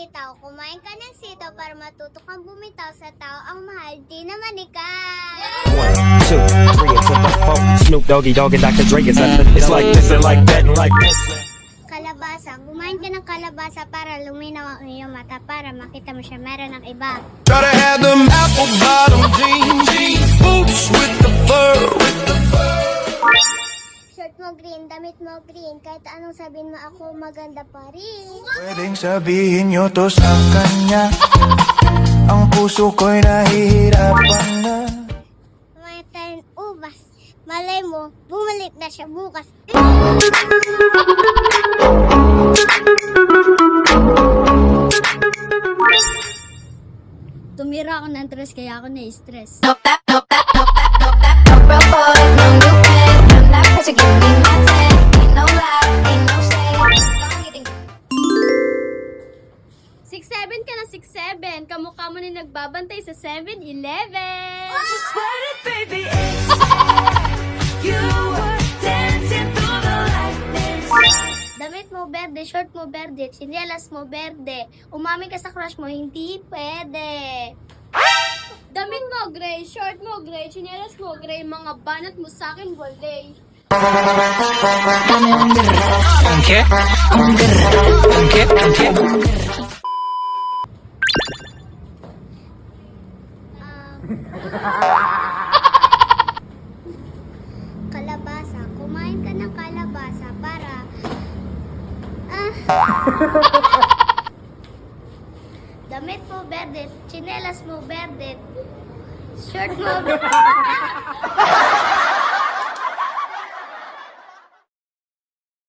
sitaw. Kumain ka ng sitaw para matuto kang bumitaw sa tao ang mahal. Di naman ikaw. 1, 2, 3, it's with the phone. Snoop Doggy Dogg and Dr. Dre. It's like this and like that and like this. Kalabasa. Kumain ka ng kalabasa para luminaw ang iyong mata para makita mo siya meron ng iba. Try to have them apple bottom jeans, boots with the fur, Shirt mo green, damit mo green. Kahit anong sabihin mo ako maganda pa rin. Pwedeng sabihin nyo to sa kanya. Ang puso ko'y nahihirapan na. Kumain tayo ng ubas. Malay mo, bumalik na siya bukas. Tumira ako ng stress kaya ako na-stress. Nope that, nope that, nope that, nope that. No real boys, no new friends. I'm not pressure, give me my ten. Ain't no lie, ain't no shade. Don't you think 6'7" ka na 6'7". Kamukha mo na nagbabantay sa 7-Eleven. just let it, baby, you were dancing through the lightning. Damit mo berde, short mo berde, tsinelas mo berde. Umami ka sa crush mo, hindi pwede. Damit mo gray, short mo gray, chinelas mo gray, mga banat mo sa akin walay. Kalabasa. Kumain ka ng kalabasa para... Damit mo berde, tsinelas mo berde, short mo